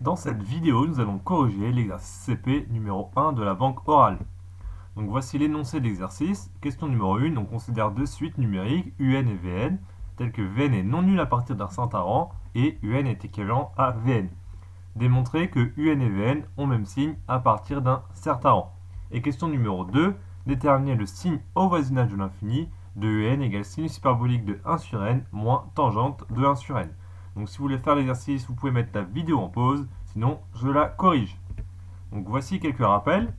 Dans cette vidéo, nous allons corriger l'exercice CP numéro 1 de la banque orale. Donc voici l'énoncé de l'exercice. Question numéro 1, on considère deux suites numériques UN et VN, telles que VN est non nul à partir d'un certain rang et UN est équivalent à VN. Démontrer que UN et VN ont même signe à partir d'un certain rang. Et question numéro 2, déterminer le signe au voisinage de l'infini de UN égale sinus hyperbolique de 1 sur n moins tangente de 1 sur n. Donc si vous voulez faire l'exercice, vous pouvez mettre la vidéo en pause, sinon je la corrige. Donc voici quelques rappels.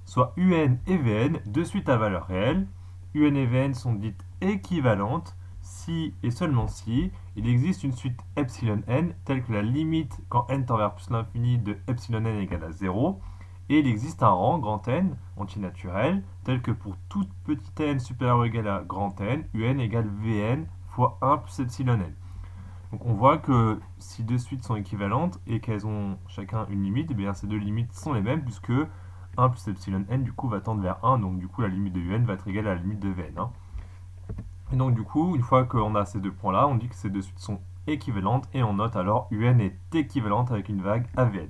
Soit UN et VN, deux suites à valeur réelle. UN et VN sont dites équivalentes si et seulement si il existe une suite epsilon n telle que la limite quand n tend vers plus l'infini de epsilon n égale à 0 et il existe un rang grand N antinaturel tel que pour toute petite n supérieure ou égale à grand N, UN égale VN fois 1 plus epsilon n. Donc on voit que si deux suites sont équivalentes et qu'elles ont chacun une limite, eh bien ces deux limites sont les mêmes puisque 1 plus epsilon n du coup va tendre vers 1, donc du coup la limite de UN va être égale à la limite de Vn. Et donc du coup, une fois qu'on a ces deux points là, on dit que ces deux suites sont équivalentes et on note alors UN est équivalente avec une vague à Vn.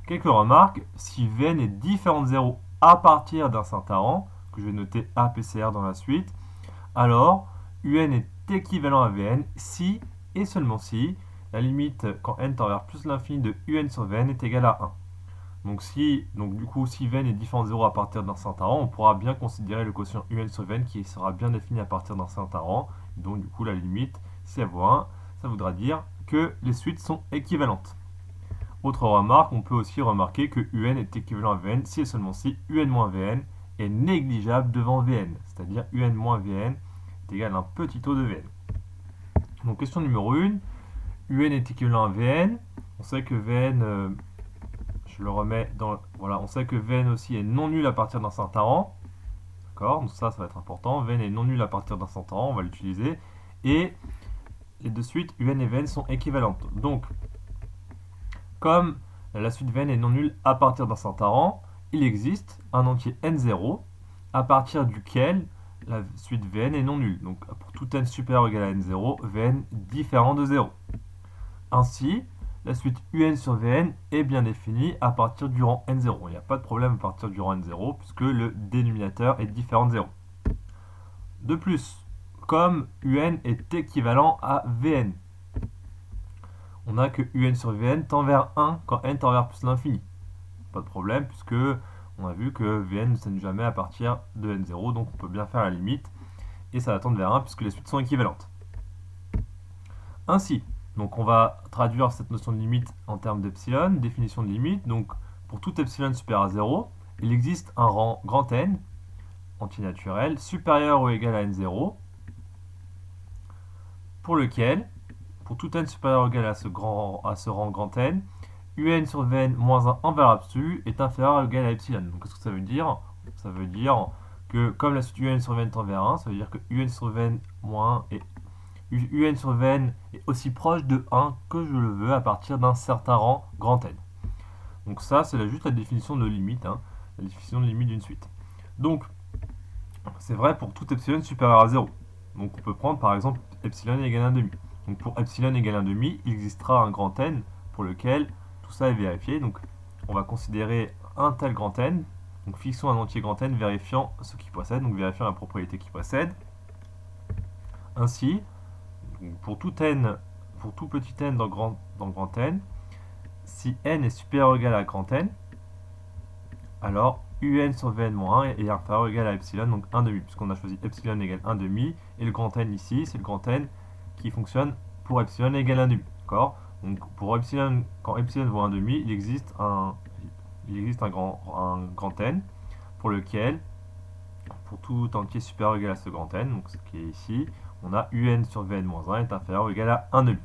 Quelques remarques, si Vn est différent de 0 à partir d'un certain rang, que je vais noter APCR dans la suite, alors UN est équivalent à Vn si et seulement si la limite quand n tend vers plus l'infini de UN sur Vn est égale à 1. Donc du coup, si Vn est différent de 0 à partir d'un certain rang, on pourra bien considérer le quotient UN sur Vn qui sera bien défini à partir d'un certain rang. Donc du coup, la limite, si elle vaut 1, ça voudra dire que les suites sont équivalentes. Autre remarque, on peut aussi remarquer que UN est équivalent à Vn si et seulement si UN moins Vn est négligeable devant Vn, c'est-à-dire UN moins Vn est égal à un petit taux de Vn. Donc question numéro 1, UN est équivalent à Vn, on sait que Vn, je le remets dans, voilà, on sait que Vn aussi est non nul à partir d'un certain rang, d'accord, donc ça va être important, Vn est non nul à partir d'un certain rang, on va l'utiliser, et les deux suites UN et Vn sont équivalentes, donc comme la suite Vn est non nulle à partir d'un certain rang, il existe un entier n0 à partir duquel la suite Vn est non nulle. Donc pour tout n supérieur ou égal à n0, Vn différent de 0. Ainsi, la suite Un sur Vn est bien définie à partir du rang n0. Il n'y a pas de problème à partir du rang n0 puisque le dénominateur est différent de 0. De plus, comme Un est équivalent à Vn, on a que UN sur Vn tend vers 1 quand n tend vers plus l'infini. Pas de problème puisque on a vu que Vn ne s'annule jamais à partir de n0, donc on peut bien faire la limite et ça va tendre vers 1 puisque les suites sont équivalentes. Ainsi, donc on va traduire cette notion de limite en termes d'epsilon, définition de limite. Donc pour tout epsilon supérieur à 0, il existe un rang grand N antinaturel supérieur ou égal à n0 pour lequel pour tout n supérieur ou égal à ce rang grand N, UN sur Vn moins 1 en valeur absolue est inférieur ou égal à epsilon. Donc qu'est-ce que ça veut dire? Ça veut dire que comme la suite UN sur Vn tend vers 1, ça veut dire que UN sur Vn moins 1 et UN sur Vn est aussi proche de 1 que je le veux à partir d'un certain rang grand N. Donc ça, c'est juste la définition de limite, la définition de limite d'une suite. Donc, c'est vrai pour tout epsilon supérieur à 0. Donc on peut prendre par exemple epsilon égale 1,5. Donc pour epsilon égale 1,5, il existera un grand N pour lequel tout ça est vérifié. Donc on va considérer un tel grand N. Donc fixons un entier grand N vérifiant ce qui possède, donc vérifiant la propriété qui possède. Ainsi, pour tout petit n dans grand N, si n est supérieur ou égal à grand N, alors UN sur Vn-1 est inférieur ou égal à epsilon, donc 1,5, puisqu'on a choisi epsilon égale 1,5, et le grand N ici, c'est le grand N qui fonctionne pour epsilon égale 1,5. D'accord? Donc pour epsilon, quand epsilon vaut 1,5, il existe un grand N pour lequel, pour tout entier supérieur ou égal à ce grand N, donc ce qui est ici, on a UN sur Vn-1 est inférieur ou égal à 1,5.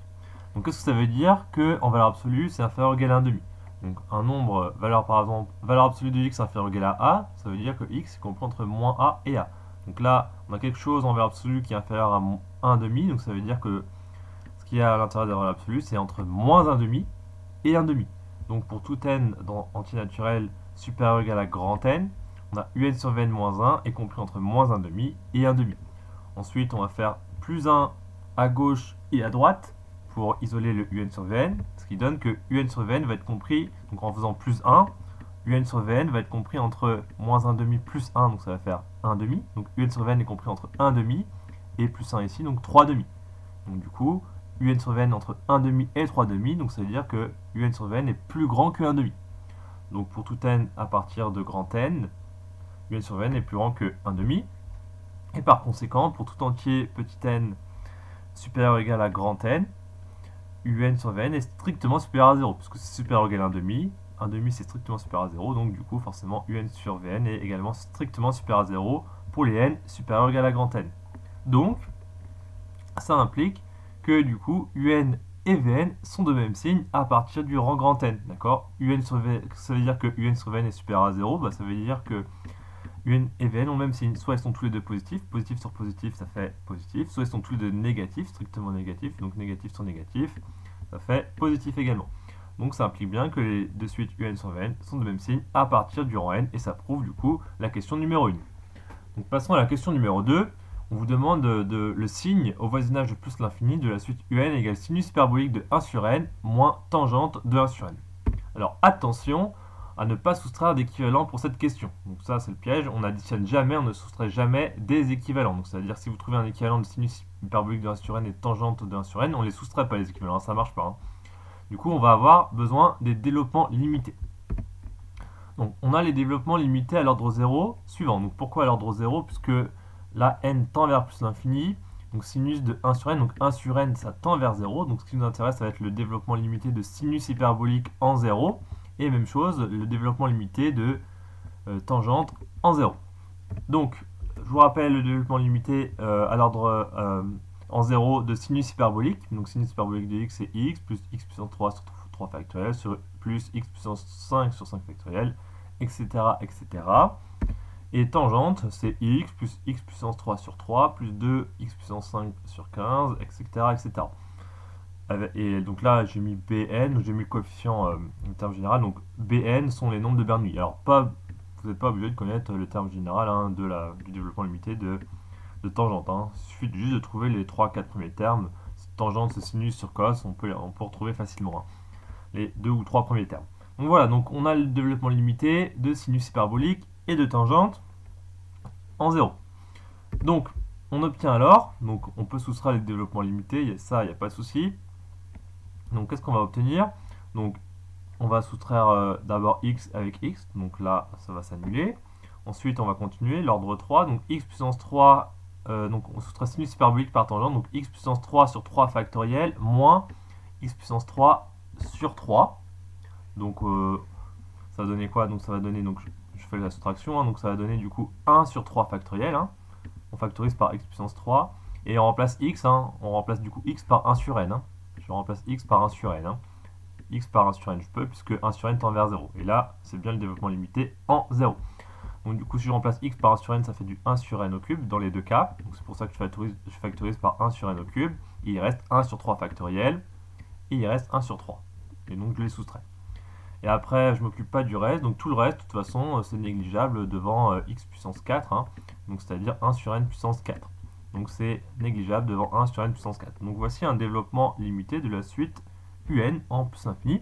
Donc qu'est-ce que ça veut dire? Que en valeur absolue, c'est inférieur ou égal à 1,5. Donc un nombre, par exemple, valeur absolue de x inférieure ou égale à a, ça veut dire que x est compris entre moins a et a. Donc là, on a quelque chose en valeur absolue qui est inférieur à 1,5, donc ça veut dire que ce qu'il y a à l'intérieur de la valeur absolue, c'est entre moins 1,5 et 1,5. Donc pour tout n dans antinaturel supérieur ou égal à grand N, on a UN sur Vn moins 1 est compris entre moins 1,5 et 1,5. Ensuite, on va faire plus 1 à gauche et à droite pour isoler le un sur Vn, ce qui donne que un sur Vn va être compris, donc en faisant plus 1, un sur Vn va être compris entre moins 1 demi plus 1, donc ça va faire 1 demi, donc un sur Vn est compris entre 1 demi et plus 1 ici, donc 3 demi. Donc du coup, un sur Vn entre 1 demi et 3 demi, donc ça veut dire que un sur Vn est plus grand que 1 demi. Donc pour tout n à partir de grand n, un sur Vn est plus grand que 1 demi, et par conséquent, pour tout entier petit n supérieur ou égal à grand n, un sur Vn est strictement supérieur à 0, puisque c'est supérieur ou égal à 1 demi. 1 demi c'est strictement supérieur à 0, donc du coup forcément un sur Vn est également strictement supérieur à 0 pour les n supérieurs ou égal à grand n. Donc ça implique que du coup un et Vn sont de même signe à partir du rang grand n, d'accord. Un sur Vn, ça veut dire que un sur Vn est supérieur à 0, bah ça veut dire que un et Vn ont le même signe, soit ils sont tous les deux positifs, positif sur positif ça fait positif, soit ils sont tous les deux négatifs, strictement négatifs, donc négatif sur négatif, ça fait positif également. Donc ça implique bien que les deux suites un sur Vn sont de même signe à partir du rang n, et ça prouve du coup la question numéro 1. Donc passons à la question numéro 2, on vous demande le signe au voisinage de plus l'infini de la suite un égale sinus hyperbolique de 1 sur n moins tangente de 1 sur n. Alors attention à ne pas soustraire d'équivalent pour cette question. Donc ça c'est le piège, on n'additionne jamais, on ne soustrait jamais des équivalents. Donc c'est-à-dire si vous trouvez un équivalent de sinus hyperbolique de 1 sur n et de tangente de 1 sur n, on ne les soustrait pas les équivalents, ça marche pas. Hein. Du coup on va avoir besoin des développements limités. Donc on a les développements limités à l'ordre 0 suivant. Donc pourquoi à l'ordre 0? Puisque là n tend vers plus l'infini, donc sinus de 1 sur n, donc 1 sur n ça tend vers 0, donc ce qui nous intéresse ça va être le développement limité de sinus hyperbolique en 0, et même chose, le développement limité de tangente en 0. Donc je vous rappelle le développement limité à l'ordre en 0 de sinus hyperbolique, donc sinus hyperbolique de x c'est x plus x puissance 3 sur 3 factoriel sur plus x puissance 5 sur 5 factoriel, etc. etc. Et tangente, c'est x plus x puissance 3 sur 3 plus 2 x puissance 5 sur 15, etc. etc. Et donc là, j'ai mis Bn, j'ai mis le coefficient en terme général. Donc Bn sont les nombres de Bernoulli. Alors, vous n'êtes pas obligé de connaître le terme général hein, du développement limité de tangente. Hein. Il suffit juste de trouver les 3-4 premiers termes. Tangente, c'est sinus sur cos, on peut retrouver facilement hein, les 2 ou 3 premiers termes. Donc voilà, donc on a le développement limité de sinus hyperbolique et de tangente en 0. Donc, on obtient alors, donc on peut soustraire les développements limités, ça, il n'y a pas de souci. Donc, qu'est-ce qu'on va obtenir? Donc, on va soustraire d'abord x avec x, donc là, ça va s'annuler. Ensuite, on va continuer, l'ordre 3, donc x puissance 3, donc on soustrait sinus hyperbolique par tangente, donc x puissance 3 sur 3 factoriel, moins x puissance 3 sur 3. Donc, ça va donner quoi? Donc, ça va donner, donc je fais la soustraction, hein, donc ça va donner du coup 1 sur 3 factoriel. Hein. On factorise par x puissance 3, et on remplace x, hein, on remplace du coup x par 1 sur n. Hein. Je remplace x par 1 sur n. Hein. X par 1 sur n, je peux, puisque 1 sur n tend vers 0. Et là, c'est bien le développement limité en 0. Donc du coup, si je remplace x par 1 sur n, ça fait du 1 sur n au cube dans les deux cas. Donc c'est pour ça que je factorise par 1 sur n au cube. Et il reste 1 sur 3 factoriel, et il reste 1 sur 3. Et donc je les soustrais. Et après, je ne m'occupe pas du reste, donc tout le reste, de toute façon, c'est négligeable devant x puissance 4, hein, donc c'est-à-dire 1 sur n puissance 4. Donc c'est négligeable devant 1 sur n puissance 4. Donc voici un développement limité de la suite un en plus infini.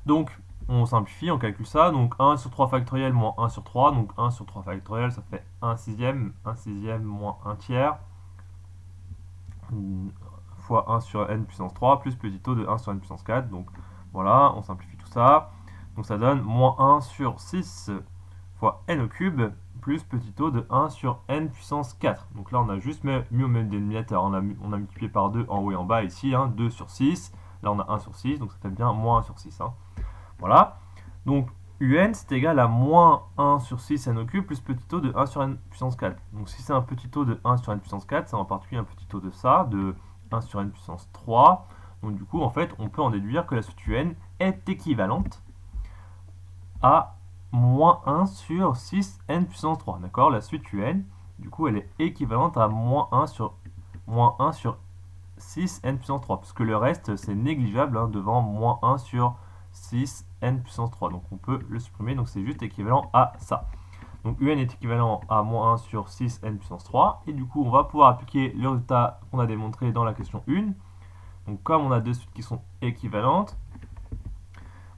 Donc on simplifie, on calcule ça, donc 1 sur 3 factoriel moins 1 sur 3, donc 1 sur 3 factoriel, ça fait 1 sixième moins 1 tiers, fois 1 sur n puissance 3, plus petit o de 1 sur n puissance 4, donc voilà, on simplifie tout ça. Donc ça donne moins 1 sur 6 fois n au cube plus petit o de 1 sur n puissance 4. Donc là, on a juste mis au même dénominateur. On a multiplié par 2 en haut et en bas ici. Hein, 2 sur 6. Là, on a 1 sur 6. Donc ça fait bien moins 1 sur 6. Hein. Voilà. Donc un, c'est égal à moins 1 sur 6 n au cube plus petit o de 1 sur n puissance 4. Donc si c'est un petit o de 1 sur n puissance 4, c'est en particulier un petit o de ça, de 1 sur n puissance 3. Donc du coup, en fait, on peut en déduire que la suite un est équivalente à moins 1 sur 6 n puissance 3. D'accord? La suite un, du coup, elle est équivalente à moins 1 sur 6 n puissance 3. Parce que le reste, c'est négligeable hein, devant moins 1 sur 6 n puissance 3. Donc on peut le supprimer. Donc c'est juste équivalent à ça. Donc un est équivalent à moins 1 sur 6 n puissance 3. Et du coup, on va pouvoir appliquer le résultat qu'on a démontré dans la question 1. Donc comme on a deux suites qui sont équivalentes,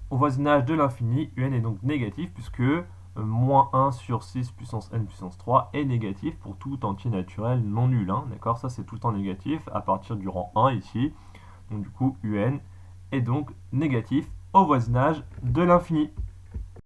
au voisinage de l'infini, un est donc négatif puisque moins 1 sur 6 puissance n puissance 3 est négatif pour tout entier naturel non nul. Hein, d'accord, ça c'est tout le temps négatif à partir du rang 1 ici. Donc du coup, un est donc négatif au voisinage de l'infini.